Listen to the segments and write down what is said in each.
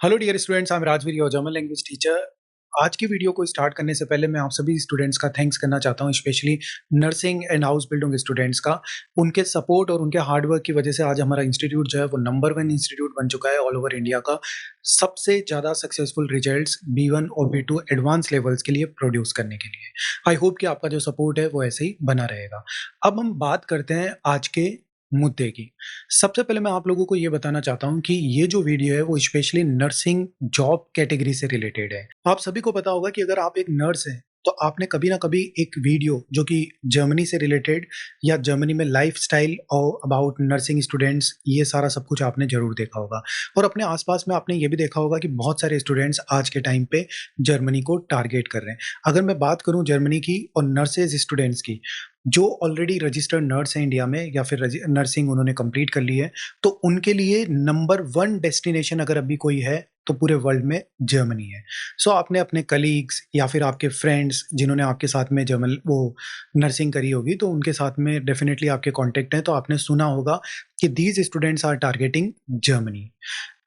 Hello dear students, I am Rajveer, your German language teacher. आज की video को start करने से पहले मैं आप सभी स्टूडेंट्स का थैंक्स करना चाहता हूं, specially nursing and house building students का। उनके सपोर्ट और उनके हार्ड वर्क की वजह से आज हमारा इंस्टीट्यूट जो है वो नंबर 1 इंस्टीट्यूट बन चुका है ऑल ओवर इंडिया का। सबसे ज़्यादा सक्सेसफुल रिजल्ट्स B1 और B2 एडवांस लेवल्स के लिए प्रोड्यूस करने के लिए। आई होप कि आपका जो सपोर्ट है वो ऐसे ही बना रहेगा। अब हम बात करते हैं आज के मुद्दे की। सबसे पहले मैं आप लोगों को ये बताना चाहता हूँ कि ये जो वीडियो है वो स्पेशली नर्सिंग जॉब कैटेगरी से रिलेटेड है। आप सभी को पता होगा कि अगर आप एक नर्स हैं तो आपने कभी ना कभी एक वीडियो जो कि जर्मनी से रिलेटेड या जर्मनी में लाइफस्टाइल और अबाउट नर्सिंग स्टूडेंट्स, ये सारा सब कुछ आपने जरूर देखा होगा। और अपने आसपास में आपने ये भी देखा होगा कि बहुत सारे स्टूडेंट्स आज के टाइम पे जर्मनी को टारगेट कर रहे हैं। अगर मैं बात करूं जर्मनी की और नर्सेज स्टूडेंट्स की, जो ऑलरेडी रजिस्टर्ड नर्स हैं इंडिया में या फिर नर्सिंग उन्होंने कंप्लीट कर ली है, तो उनके लिए नंबर 1 डेस्टिनेशन अगर अभी कोई है तो पूरे वर्ल्ड में जर्मनी है। सो आपने अपने कलीग्स या फिर आपके फ्रेंड्स जिन्होंने आपके साथ में जर्मन वो नर्सिंग करी होगी तो उनके साथ में डेफिनेटली आपके कॉन्टेक्ट हैं, तो आपने सुना होगा कि these students are targeting Germany.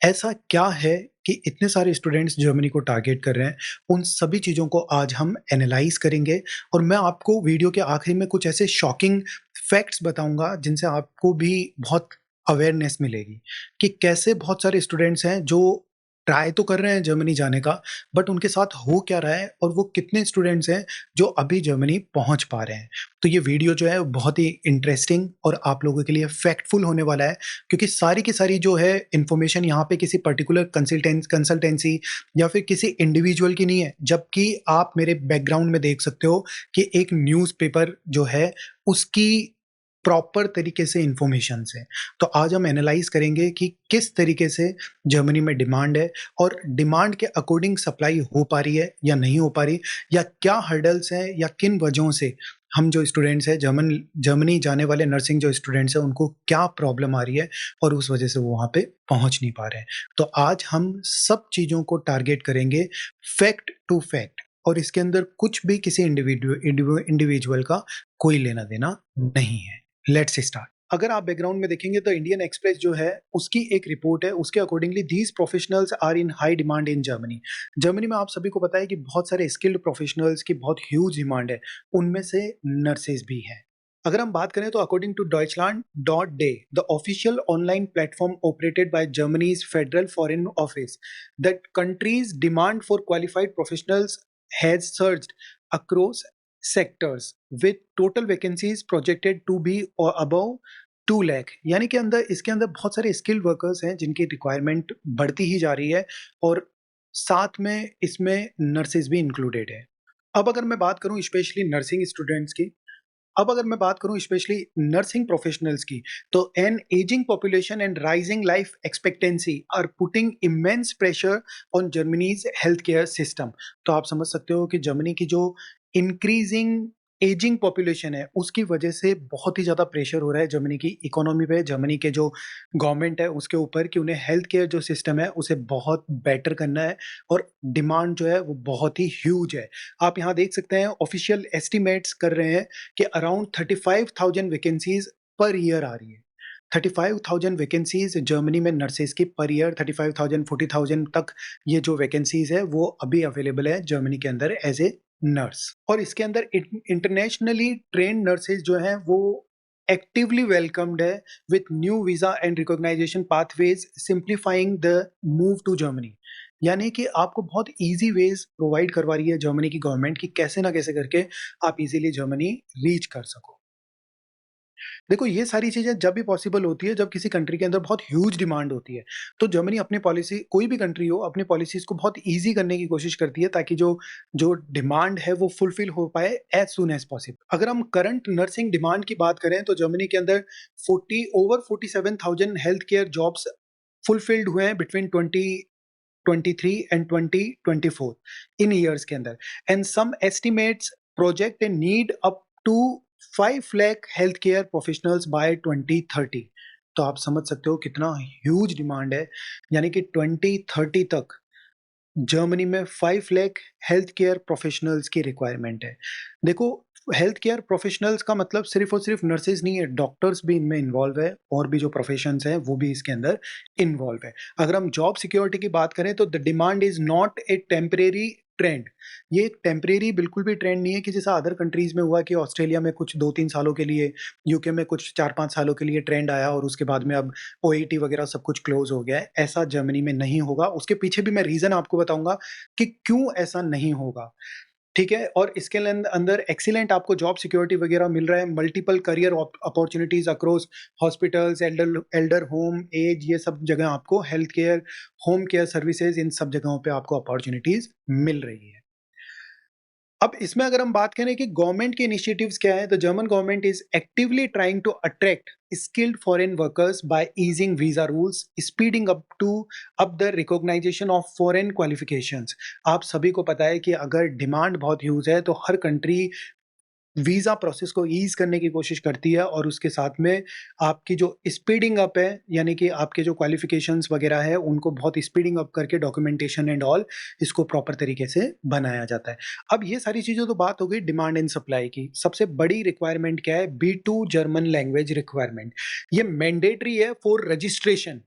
ऐसा क्या है कि इतने सारे स्टूडेंट्स जर्मनी को टारगेट कर रहे हैं? उन सभी चीज़ों को आज हम एनालाइज़ करेंगे और मैं आपको वीडियो के आखिरी में कुछ ऐसे शॉकिंग फैक्ट्स बताऊँगा जिनसे आपको भी बहुत अवेयरनेस मिलेगी कि कैसे बहुत सारे स्टूडेंट्स हैं जो ट्राई तो कर रहे हैं जर्मनी जाने का, बट उनके साथ हो क्या रहा है और वो कितने स्टूडेंट्स हैं जो अभी जर्मनी पहुँच पा रहे हैं। तो ये वीडियो जो है बहुत ही इंटरेस्टिंग और आप लोगों के लिए फैक्टफुल होने वाला है, क्योंकि सारी की सारी जो है इन्फॉर्मेशन यहाँ पे किसी पर्टिकुलर कंसल्टेंसी या फिर किसी इंडिविजुअल की नहीं है, जबकि आप मेरे बैकग्राउंड में देख सकते हो कि एक न्यूज़पेपर जो है उसकी प्रॉपर तरीके से इन्फॉर्मेशंस है। तो आज हम एनालाइज करेंगे कि किस तरीके से जर्मनी में डिमांड है और डिमांड के अकॉर्डिंग सप्लाई हो पा रही है या नहीं हो पा रही, या क्या हर्डल्स हैं या किन वजहों से हम जो स्टूडेंट्स हैं जर्मनी जाने वाले नर्सिंग जो स्टूडेंट्स हैं उनको क्या प्रॉब्लम आ रही है और उस वजह से वो वहाँ पे पहुँच नहीं पा रहे हैं। तो आज हम सब चीज़ों को टारगेट करेंगे फैक्ट टू फैक्ट, और इसके अंदर कुछ भी किसी इंडिविजुअल का कोई लेना-देना नहीं है। Let's start. अगर आप बैकग्राउंड में देखेंगे तो इंडियन एक्सप्रेस जो है उसकी एक रिपोर्ट है, उसके accordingly these professionals are in high demand in Germany. Germany में आप सभी को पता है कि बहुत सारे स्किल्ड प्रोफेशनल्स की बहुत ह्यूज डिमांड है, उनमें से नर्सेज भी हैं। अगर हम बात करें तो according to Deutschland.de, the official online platform operated by Germany's federal foreign office, that country's demand for qualified professionals has surged across sectors with total vacancies projected to be above 2 lakh. यानी कि अंदर इसके अंदर बहुत सारे स्किल्ड वर्कर्स हैं जिनकी requirement बढ़ती ही जा रही है और साथ में इसमें नर्सेज भी इंक्लूडेड है। अब अगर मैं बात करूं स्पेशली नर्सिंग स्टूडेंट्स की, अब अगर मैं बात करूं स्पेशली नर्सिंग प्रोफेशनल्स की, तो an ageing population and rising life expectancy are putting immense pressure on Germany's health care system. तो आप समझ सकते हो कि जर्मनी की जो इंक्रीजिंग एजिंग पॉपुलेशन है उसकी वजह से बहुत ही ज़्यादा प्रेशर हो रहा है जर्मनी की इकोनॉमी पे, जर्मनी के जो गवर्नमेंट है उसके ऊपर, कि उन्हें हेल्थ केयर जो सिस्टम है उसे बहुत बेटर करना है और डिमांड जो है वो बहुत ही ह्यूज है। आप यहाँ देख सकते हैं ऑफिशियल एस्टिमेट्स कर रहे हैं कि अराउंड 35,000 वैकेंसीज पर ईयर आ रही है। 35,000 वैकेंसीज जर्मनी में नर्सेज की पर ईयर, 35,000 40,000 तक ये जो वैकेंसीज है वो अभी अवेलेबल है जर्मनी के अंदर एज ए नर्स। और इसके अंदर इंटरनेशनली ट्रेन्ड नर्सेज जो हैं वो एक्टिवली वेलकम्ड है with new visa and recognition pathways simplifying the move to Germany. यानी कि आपको बहुत ईजी वेज प्रोवाइड करवा रही है जर्मनी की गवर्नमेंट कि कैसे ना कैसे करके आप इजीली जर्मनी रीच कर सको। देखो, ये सारी चीज़ें जब भी पॉसिबल होती है जब किसी कंट्री के अंदर बहुत ह्यूज डिमांड होती है। तो जर्मनी अपनी पॉलिसी, कोई भी कंट्री हो, अपनी पॉलिसीज़ को बहुत ईज़ी करने की कोशिश करती है ताकि जो जो डिमांड है वो फुलफिल हो पाए एज़ सून एज़ पॉसिबल। अगर हम करंट नर्सिंग डिमांड की बात करें तो जर्मनी के अंदर 47,000 हेल्थ केयर जॉब्स फुलफिल्ड हुए हैं बिटवीन 2023 एंड 2024 इन ईयर्स के अंदर, and some estimates project a need up to 5 lakh health care professionals by 2030। तो आप समझ सकते हो कितना ह्यूज डिमांड है। यानी कि 2030 तक जर्मनी में 5 लाख हेल्थ केयर प्रोफेशनल्स की रिक्वायरमेंट है। देखो, हेल्थ केयर प्रोफेशनल्स का मतलब सिर्फ़ और सिर्फ़ नर्सेज़ नहीं है, डॉक्टर्स भी इनमें इन्वॉल्व है और भी जो प्रोफेशंस हैं, वो भी इसके अंदर इन्वॉल्व है। अगर हम जॉब सिक्योरिटी की बात करें तो the demand is not a temporary trend. ये एक टेम्परेरी बिल्कुल भी ट्रेंड नहीं है कि जैसा अदर कंट्रीज़ में हुआ कि ऑस्ट्रेलिया में कुछ 2-3 सालों के लिए, यूके में कुछ 4-5 सालों के लिए ट्रेंड आया और उसके बाद में अब ओईटी वगैरह सब कुछ क्लोज़ हो गया है। ऐसा जर्मनी में नहीं होगा। उसके पीछे भी मैं रीज़न आपको बताऊँगा कि क्यों ऐसा नहीं होगा, ठीक है? और इसके अंदर एक्सीलेंट आपको जॉब सिक्योरिटी वगैरह मिल रहा है, multiple career opportunities across hospitals, elder elder home, एज, ये सब जगह आपको health care, home care services, इन सब जगहों पे आपको अपॉर्च्युनिटीज़ मिल रही है। अब इसमें अगर हम बात करें कि गवर्नमेंट के इनिशिएटिव्स क्या है, तो German government is actively trying to attract skilled foreign workers by easing visa rules, speeding up the recognition of foreign qualifications. आप सभी को पता है कि अगर डिमांड बहुत ह्यूज है तो हर कंट्री वीज़ा प्रोसेस को ईज़ करने की कोशिश करती है और उसके साथ में आपकी जो स्पीडिंग अप है, यानी कि आपके जो क्वालिफ़िकेशंस वगैरह है, उनको बहुत स्पीडिंग अप करके डॉक्यूमेंटेशन एंड ऑल इसको प्रॉपर तरीके से बनाया जाता है। अब ये सारी चीज़ें तो बात हो गई डिमांड एंड सप्लाई की। सबसे बड़ी रिक्वायरमेंट क्या है? B2 German language requirement. ये मैंडेटरी है फॉर रजिस्ट्रेशन।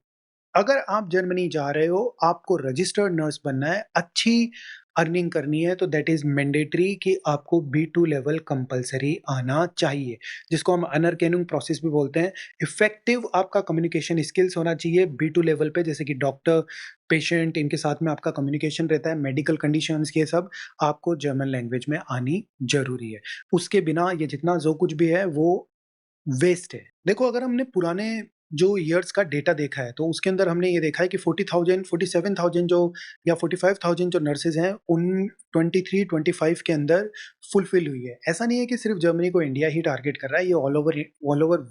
अगर आप जर्मनी जा रहे हो, आपको रजिस्टर्ड नर्स बनना है, अच्छी अर्निंग करनी है, तो दैट इज़ मैंडेटरी कि आपको B2 लेवल कंपल्सरी आना चाहिए, जिसको हम अनरकेनिंग प्रोसेस भी बोलते हैं। इफेक्टिव आपका कम्युनिकेशन स्किल्स होना चाहिए B2 लेवल पे, जैसे कि डॉक्टर, पेशेंट, इनके साथ में आपका कम्युनिकेशन रहता है, मेडिकल कंडीशंस, ये सब आपको जर्मन लैंग्वेज में आनी ज़रूरी है। उसके बिना ये जितना जो कुछ भी है, वो वेस्ट है। देखो, अगर हमने पुराने जो ईयर्स का डेटा देखा है, तो उसके अंदर हमने ये देखा है कि 40,000 47,000 जो या 45,000 जो नर्सेज़ हैं, उन 23-25 के अंदर फुलफ़िल हुई है। ऐसा नहीं है कि सिर्फ़ जर्मनी को इंडिया ही टारगेट कर रहा है, ये ऑल ओवर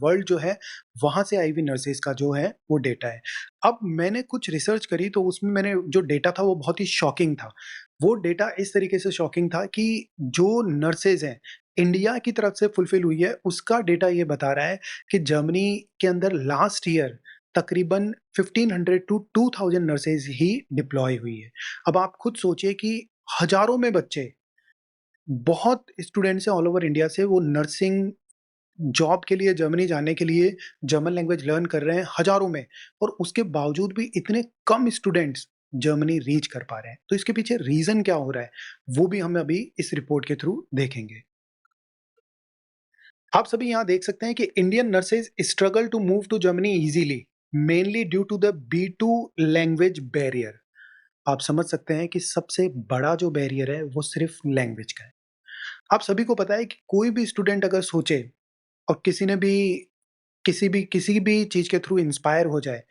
वर्ल्ड जो है, वहाँ से आई हुई नर्सेज़ का जो है, वो डेटा है। अब मैंने कुछ रिसर्च करी, तो उसमें मैंने जो डेटा था, वो बहुत ही शॉकिंग था। वो डेटा इस तरीके से शॉकिंग था कि जो नर्सेज़ हैं, इंडिया की तरफ से फुलफ़िल हुई है, उसका डेटा ये बता रहा है कि जर्मनी के अंदर लास्ट ईयर तकरीबन 1500 टू 2000 नर्सेज़ ही डिप्लॉय हुई है। अब आप खुद सोचिए कि हज़ारों में बच्चे, बहुत स्टूडेंट्स हैं ऑल ओवर इंडिया से, वो नर्सिंग जॉब के लिए जर्मनी जाने के लिए जर्मन लैंग्वेज लर्न कर रहे हैं हज़ारों में, और उसके बावजूद भी इतने कम स्टूडेंट्स जर्मनी रीच कर पा रहे हैं। तो इसके पीछे रीज़न क्या हो रहा है, वो भी हम अभी इस रिपोर्ट के थ्रू देखेंगे। आप सभी यहाँ देख सकते हैं कि Indian nurses struggle to move to Germany easily, mainly due to the B2 language barrier. आप समझ सकते हैं कि सबसे बड़ा जो बैरियर है वो सिर्फ लैंग्वेज का है। आप सभी को पता है कि कोई भी स्टूडेंट अगर सोचे और किसी भी चीज के थ्रू इंस्पायर हो जाए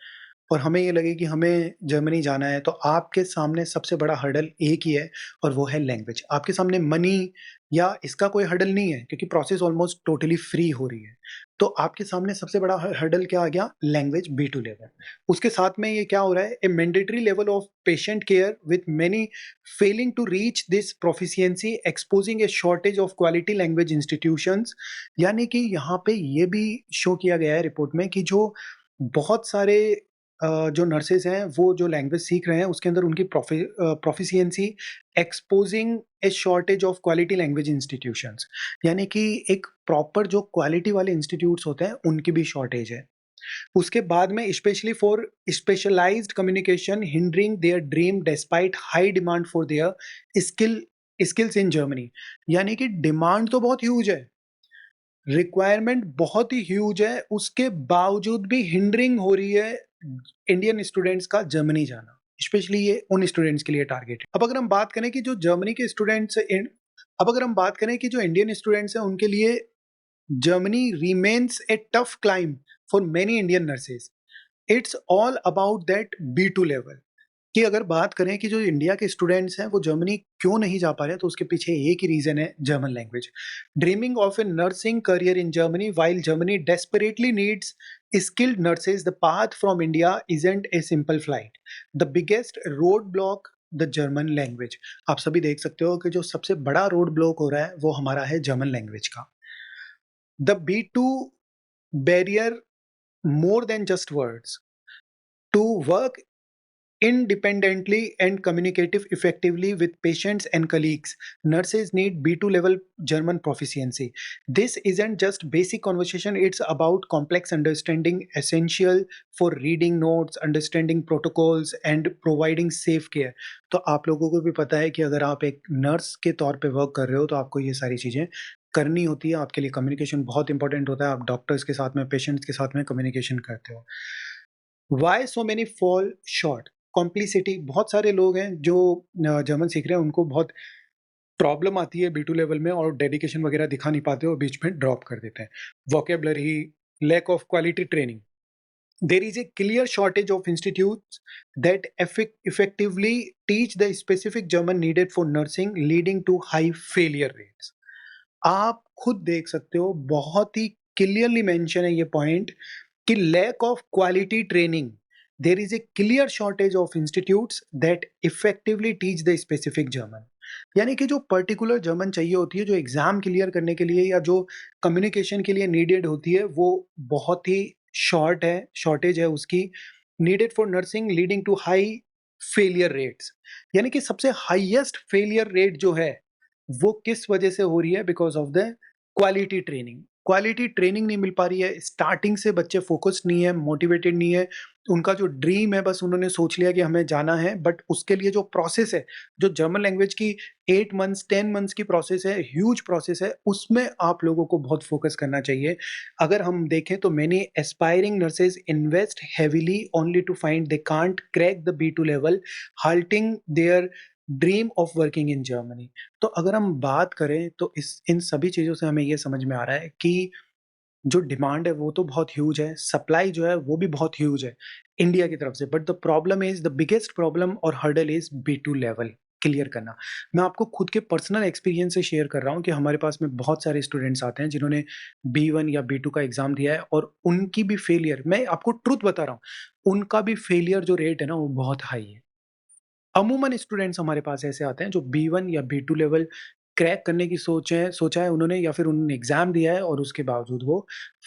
और हमें ये लगे कि हमें जर्मनी जाना है, तो आपके सामने सबसे बड़ा हर्डल एक ही है और वो है लैंग्वेज। आपके सामने मनी या इसका कोई हर्डल नहीं है, क्योंकि प्रोसेस ऑलमोस्ट टोटली फ्री हो रही है। तो आपके सामने सबसे बड़ा हर्डल क्या आ गया? Language B2 level. उसके साथ में ये क्या हो रहा है? A mandatory level of patient care with many failing to reach this proficiency, exposing a shortage of quality language institutions. यानी कि यहाँ पे ये भी शो किया गया है रिपोर्ट में कि जो बहुत सारे जो नर्सेज़ हैं, वो जो लैंग्वेज सीख रहे हैं, उसके अंदर उनकी proficiency exposing a shortage of quality language institutions. यानी कि एक प्रॉपर जो क्वालिटी वाले इंस्टीट्यूट्स होते हैं, उनकी भी शॉर्टेज है। उसके बाद में specially for specialised communication hindering their dream despite high demand for their skills in Germany. यानी कि डिमांड तो बहुत ह्यूज है, रिक्वायरमेंट बहुत ही ह्यूज है, उसके बावजूद भी हिंडरिंग हो रही है इंडियन स्टूडेंट्स का जर्मनी जाना। स्पेशली ये उन स्टूडेंट्स के लिए टारगेट है। अब अगर हम बात करें कि जो इंडियन स्टूडेंट्स हैं, उनके लिए Germany remains A tough climb for many Indian nurses. It's all about that B2 level. कि अगर बात करें कि जो इंडिया के स्टूडेंट्स हैं वो जर्मनी क्यों नहीं जा पा रहे, तो उसके पीछे एक ही रीजन है, German language. Dreaming of A nursing career in Germany while Germany desperately needs skilled nurses, the path from India isn't a simple flight. The biggest roadblock, the German language. आप सभी देख सकते हो कि जो सबसे बड़ा रोड ब्लॉक हो रहा है वो हमारा है जर्मन लैंग्वेज का। The B2 barrier more than just words to work independently and communicative effectively with patients and colleagues. Nurses need B2 level German proficiency. This isn't just basic conversation, it's about complex understanding essential for reading notes, understanding protocols and providing safe care. तो आप लोगों को भी पता है कि अगर आप एक नर्स के तौर पे वर्क कर रहे हो तो आपको ये सारी चीज़ें करनी होती है। आपके लिए कम्युनिकेशन बहुत इंपॉर्टेंट होता है। आप डॉक्टर्स के साथ में, पेशेंट्स के साथ में कम्युनिकेशन करते हो। Why so many fall short? Complicity, बहुत सारे लोग हैं जो जर्मन सीख रहे हैं, उनको बहुत प्रॉब्लम आती है B2 लेवल में और डेडिकेशन वगैरह दिखा नहीं पाते और बीच में ड्रॉप कर देते हैं। Vocabulary, lack of quality training. There is a clear shortage of institutes that effectively teach the specific German needed for nursing, leading to high failure rates. आप खुद देख सकते हो, बहुत ही क्लियरली मेंशन है ये पॉइंट कि lack of quality training, there is a clear shortage of institutes that effectively teach the specific German. यानी कि जो पर्टिकुलर जर्मन चाहिए होती है, जो एग्जाम क्लियर करने के लिए या जो कम्युनिकेशन के लिए नीडेड होती है, वो बहुत ही शॉर्टेज है उसकी। Needed for nursing leading to high failure rates, यानी कि सबसे हाईएस्ट फेलियर रेट जो है वो किस वजह से हो रही है? Because of the quality training. Quality training नहीं मिल पा रही है, स्टार्टिंग से बच्चे फोकस्ड नहीं है, मोटिवेटेड नहीं है। उनका जो ड्रीम है बस उन्होंने सोच लिया कि हमें जाना है, बट उसके लिए जो प्रोसेस है, जो जर्मन लैंग्वेज की 8 मंथ्स 10 मंथ्स की प्रोसेस है, ह्यूज प्रोसेस है, उसमें आप लोगों को बहुत फोकस करना चाहिए। अगर हम देखें तो many aspiring nurses invest heavily only to find they can't crack the B2 level, halting their dream of working in Germany. तो अगर हम बात करें तो इस इन सभी चीज़ों से हमें ये समझ में आ रहा है कि जो डिमांड है वो तो बहुत ह्यूज है, सप्लाई जो है वो भी बहुत ह्यूज है इंडिया की तरफ से, but the problem is, the biggest problem और hurdle is B2 level clear करना। मैं आपको खुद के पर्सनल एक्सपीरियंस से शेयर कर रहा हूँ कि हमारे पास में बहुत सारे स्टूडेंट्स आते हैं जिन्होंने B1 या B2 का एग्ज़ाम दिया है और उनकी भी फेलियर, मैं आपको ट्रुथ बता रहा हूँ, उनका भी फेलियर जो रेट है ना वो बहुत हाई है। अमूमन स्टूडेंट्स हमारे पास ऐसे आते हैं जो B1 या B2 लेवल क्रैक करने की सोचा है उन्होंने, या फिर उन्होंने एग्ज़ाम दिया है और उसके बावजूद वो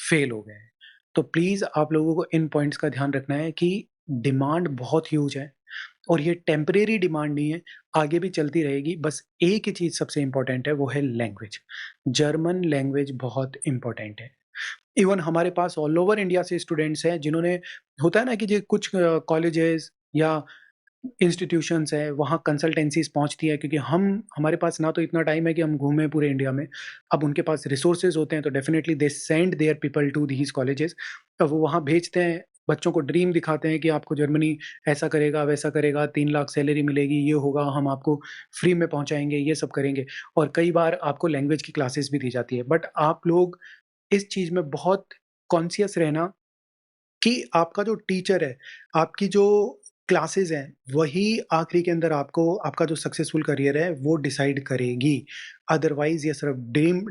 फेल हो गए हैं। तो प्लीज़ आप लोगों को इन पॉइंट्स का ध्यान रखना है कि डिमांड बहुत ह्यूज है और ये टेम्परेरी डिमांड नहीं है, आगे भी चलती रहेगी। बस एक ही चीज़ सबसे इम्पोर्टेंट है, वो है लैंग्वेज। जर्मन लैंग्वेज बहुत इम्पोर्टेंट है। इवन हमारे पास ऑल ओवर इंडिया से स्टूडेंट्स हैं जिन्होंने, होता है ना कि जो कुछ कॉलेजेस या इंस्टीट्यूशंस है, वहाँ कंसल्टेंसीज़ पहुँचती है, क्योंकि हमारे पास ना तो इतना टाइम है कि हम घूमें पूरे इंडिया में। अब उनके पास रिसोर्सेज़ होते हैं तो definitely they send their people to these colleges. अब वो वहाँ भेजते हैं, बच्चों को ड्रीम दिखाते हैं कि आपको जर्मनी ऐसा करेगा, वैसा करेगा, 3 लाख सैलरी मिलेगी, ये होगा, हम आपको फ्री में पहुँचाएँगे, ये सब करेंगे। और कई बार आपको लैंग्वेज की क्लासेस भी दी जाती है। बट आप लोग इस चीज़ में बहुत कॉन्शियस रहना कि आपका जो टीचर है, आपकी जो क्लासेस हैं, वही आखिरी के अंदर आपको आपका जो सक्सेसफुल करियर है, वो डिसाइड करेगी। अदरवाइज़ ये सिर्फ़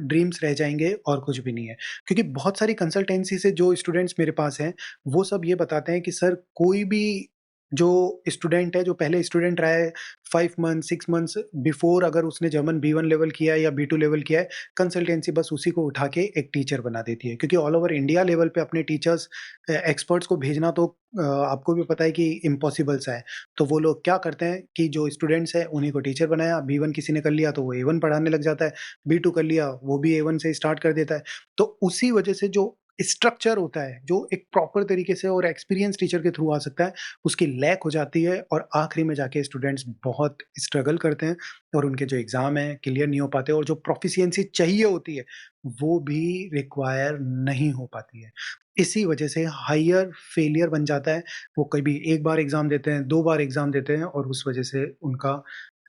ड्रीम्स रह जाएँगे और कुछ भी नहीं है। क्योंकि बहुत सारी कंसल्टेंसी से जो स्टूडेंट्स मेरे पास हैं, वो सब ये बताते हैं कि सर, कोई भी जो स्टूडेंट है, जो पहले स्टूडेंट रहा है 5 मंथ, 6 मंथ्स बिफोर, अगर उसने जर्मन B1 लेवल किया है या B2 लेवल किया है, कंसल्टेंसी बस उसी को उठा के एक टीचर बना देती है। क्योंकि ऑल ओवर इंडिया लेवल पे अपने टीचर्स एक्सपर्ट्स को भेजना तो आपको भी पता है कि इम्पॉसिबल सा है। तो वो लोग क्या करते हैं कि जो स्टूडेंट्स हैं उन्हीं को टीचर बनाया, B1 किसी ने कर लिया तो वो A1 पढ़ाने लग जाता है, B2 कर लिया वो भी A1 से स्टार्ट कर देता है। तो उसी वजह से जो स्ट्रक्चर होता है, जो एक प्रॉपर तरीके से और एक्सपीरियंस टीचर के थ्रू आ सकता है, उसकी लैक हो जाती है और आखिरी में जाके स्टूडेंट्स बहुत स्ट्रगल करते हैं और उनके जो एग्ज़ाम हैं क्लियर नहीं हो पाते और जो प्रोफिशिएंसी चाहिए होती है, वो भी रिक्वायर नहीं हो पाती है। इसी वजह से हायर फेलियर बन जाता है। वो कभी 1 बार एग्ज़ाम देते हैं, 2 बार एग्ज़ाम देते हैं और उस वजह से उनका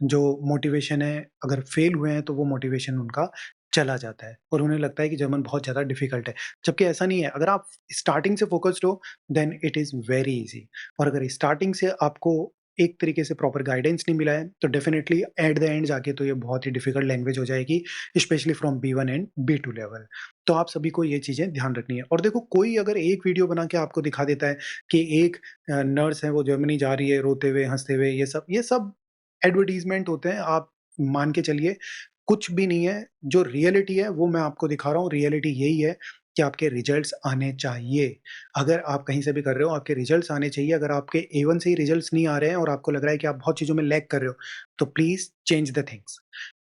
जो मोटिवेशन है, अगर फेल हुए हैं तो वो मोटिवेशन उनका चला जाता है और उन्हें लगता है कि जर्मन बहुत ज़्यादा डिफ़िकल्ट है। जबकि ऐसा नहीं है, अगर आप स्टार्टिंग से फ़ोकस्ड हो then it is very easy. और अगर स्टार्टिंग से आपको एक तरीके से प्रॉपर गाइडेंस नहीं मिला है, तो डेफ़िनिटली एट द एंड जाके तो ये बहुत ही डिफ़िकल्ट लैंग्वेज हो जाएगी, specially from B1 and B2 level. तो आप सभी को ये चीज़ें ध्यान रखनी है। और देखो, कोई अगर एक वीडियो बना के आपको दिखा देता है कि एक नर्स है, वो जर्मनी जा रही है रोते हुए, हँसते हुए, ये सब एडवर्टाइज़मेंट होते हैं, आप मान के चलिए, कुछ भी नहीं है। जो रियलिटी है वो मैं आपको दिखा रहा हूँ, रियलिटी यही है कि आपके रिजल्ट्स आने चाहिए। अगर आप कहीं से भी कर रहे हो, आपके रिजल्ट्स आने चाहिए। अगर आपके A1 से ही रिजल्ट्स नहीं आ रहे हैं और आपको लग रहा है कि आप बहुत चीज़ों में लैग कर रहे हो, तो please change the things.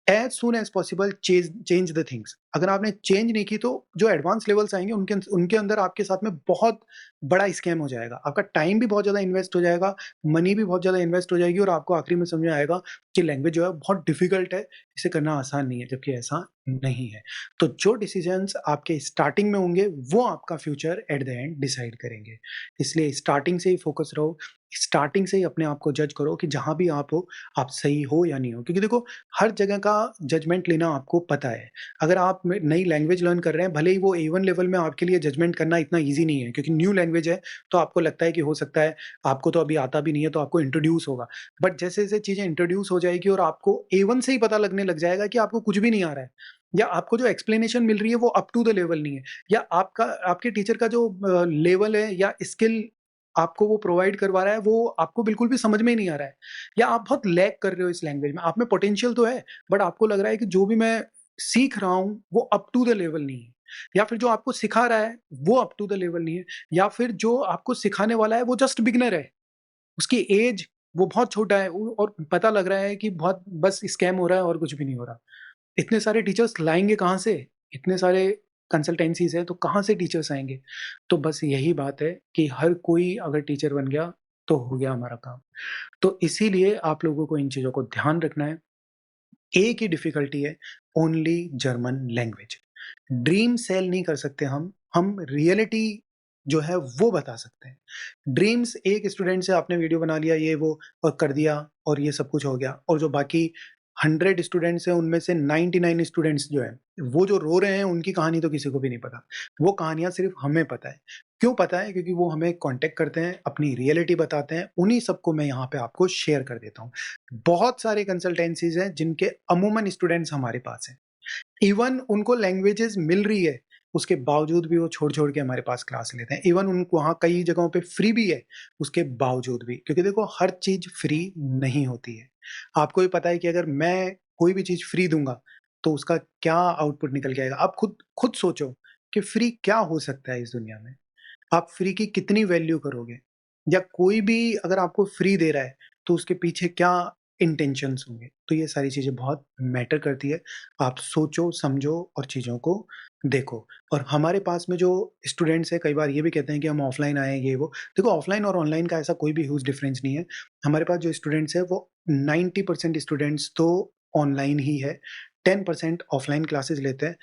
As soon as possible change the things. अगर आपने चेंज नहीं की तो जो एडवांस लेवल्स आएँगे उनके अंदर आपके साथ में बहुत बड़ा स्कैम हो जाएगा। आपका टाइम भी बहुत ज़्यादा इन्वेस्ट हो जाएगा, मनी भी बहुत ज़्यादा इन्वेस्ट हो जाएगी और आपको आखिरी में समझ में आएगा कि लैंग्वेज जो है बहुत डिफ़िकल्ट है, इसे करना आसान नहीं है, जबकि ऐसा नहीं है। तो जो डिसीज़न्स आपके स्टार्टिंग में होंगे, वो आपका future at the end decide करेंगे। इसलिए स्टार्टिंग से ही फ़ोकस रहो, स्टार्टिंग से ही अपने आप को जज करो कि जहाँ भी आप हो, आप सही हो या नहीं हो। क्योंकि देखो हर जगह का जजमेंट लेना आपको पता है। अगर आप में नई लैंग्वेज लर्न कर रहे हैं, भले ही वो A1 लेवल में आपके लिए जजमेंट करना इतना ईज़ी नहीं है क्योंकि न्यू लैंग्वेज है, तो आपको लगता है कि हो सकता है आपको तो अभी आता भी नहीं है, तो आपको इंट्रोड्यूस होगा। बट जैसे-जैसे चीज़ें इंट्रोड्यूस हो जाएगी और आपको A1 से ही पता लगने लग जाएगा कि आपको कुछ भी नहीं आ रहा है या आपको जो एक्सप्लेनेशन मिल रही है, वो अप टू द लेवल नहीं है या आपके टीचर का जो लेवल है या स्किल आपको वो प्रोवाइड करवा रहा है, वो आपको बिल्कुल भी समझ में ही नहीं आ रहा है या आप बहुत लैग कर रहे हो इस लैंग्वेज में। आप में पोटेंशियल तो है, बट आपको लग रहा है कि जो भी मैं सीख रहा हूँ, वो अप टू द लेवल नहीं है या फिर जो आपको सिखा रहा है, वो अप टू द लेवल नहीं है या फिर जो आपको सिखाने वाला है, वो जस्ट बिगिनर है। उसकी एज वो बहुत छोटा है और पता लग रहा है कि बहुत बस स्कैम हो रहा है और कुछ भी नहीं हो रहा। इतने सारे टीचर्स लाएँगे कहाँ से? इतने सारे कंसल्टेंसीज़ हैं, तो कहाँ से टीचर्स आएँगे? तो बस यही बात है कि हर कोई अगर टीचर बन गया, तो हो गया हमारा काम। तो इसीलिए आप लोगों को इन चीज़ों को ध्यान रखना है। एक ही डिफ़िकल्टी है, only German language. Dream sell नहीं कर सकते हम रियलिटी जो है वो बता सकते हैं। ड्रीम्स एक स्टूडेंट से आपने वीडियो बना लिया ये वो और कर दिया और ये सब कुछ हो गया और जो बाकी 100 स्टूडेंट्स हैं उनमें से 99 स्टूडेंट्स जो हैं, वो जो रो रहे हैं उनकी कहानी तो किसी को भी नहीं पता। वो कहानियाँ सिर्फ़ हमें पता है। क्यों पता है? क्योंकि वो हमें कॉन्टैक्ट करते हैं, अपनी रियलिटी बताते हैं, उन्हीं सबको मैं यहाँ पे आपको शेयर कर देता हूँ। बहुत सारे कंसल्टेंसीज़ हैं जिनके अमूमन स्टूडेंट्स हमारे पास हैं। इवन उनको लैंग्वेजेज़ मिल रही है, उसके बावजूद भी वो छोड़-छोड़ के हमारे पास क्लास लेते हैं। इवन उनको वहाँ कई जगहों पे फ्री भी है, उसके बावजूद भी। क्योंकि देखो हर चीज़ फ्री नहीं होती है। आपको भी पता है कि अगर मैं कोई भी चीज़ फ्री दूँगा, तो उसका क्या आउटपुट निकल के आएगा। आप खुद सोचो कि फ्री क्या हो सकता है इस दुनिया में? आप फ्री की कितनी वैल्यू करोगे? या कोई भी अगर आपको फ्री दे रहा है, तो उसके पीछे क्या इंटेंशंस होंगे? तो ये सारी चीज़ें बहुत मैटर करती है। आप सोचो, समझो और चीज़ों को देखो। और हमारे पास में जो स्टूडेंट्स हैं, कई बार ये भी कहते हैं कि हम ऑफ़लाइन आए हैं, ये वो। देखो ऑफ़लाइन और ऑनलाइन का ऐसा कोई भी ह्यूज डिफरेंस नहीं है। हमारे पास जो स्टूडेंट्स हैं, वो 90% स्टूडेंट्स तो ऑनलाइन ही है, 10% ऑफ़लाइन क्लासेस लेते हैं।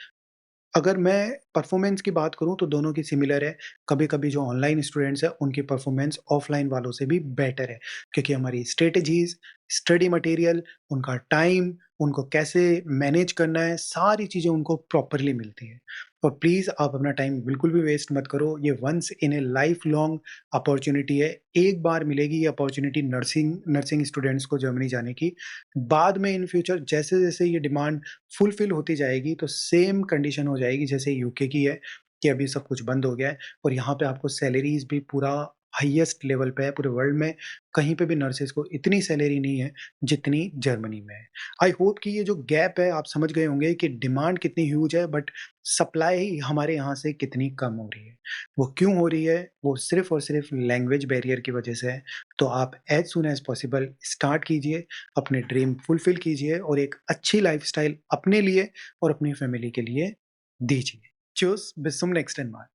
अगर मैं परफ़ॉर्मेंस की बात करूँ तो दोनों की सिमिलर है। कभी-कभी जो ऑनलाइन स्टूडेंट्स हैं उनकी परफ़ॉर्मेंस ऑफ़लाइन वालों से भी बेटर है। क्योंकि हमारी स्ट्रैटेजीज़, स्टडी मटेरियल, उनका टाइम, उनको कैसे मैनेज करना है, सारी चीज़ें उनको प्रॉपरली मिलती हैं। और प्लीज़ आप अपना टाइम बिल्कुल भी वेस्ट मत करो। ये once in a life long opportunity है। एक बार मिलेगी ये अपॉर्च्युनिटी नर्सिंग स्टूडेंट्स को जर्मनी जाने की। बाद में इन फ्यूचर जैसे-जैसे ये डिमांड फुलफ़िल होती जाएगी, तो सेम कंडीशन हो जाएगी जैसे यूके की है, कि अभी सब कुछ बंद हो गया है और यहाँ पे आपको सैलरीज़ भी पूरा हाईएस्ट लेवल पे है, पूरे वर्ल्ड में कहीं पे भी नर्सेज़ को इतनी सैलरी नहीं है, जितनी जर्मनी में है। आई होप कि ये जो गैप है, आप समझ गए होंगे कि डिमांड कितनी ह्यूज है, बट सप्लाई ही हमारे यहाँ से कितनी कम हो रही है। वो क्यों हो रही है? वो सिर्फ़ और सिर्फ़ लैंग्वेज बैरियर की वजह से है। तो आप as soon as possible start कीजिए, अपने ड्रीम फुलफ़िल कीजिए और एक अच्छी लाइफ़स्टाइल अपने लिए और अपनी फैमिली के लिए दीजिए। Tschüss, bis zum nächsten Mal.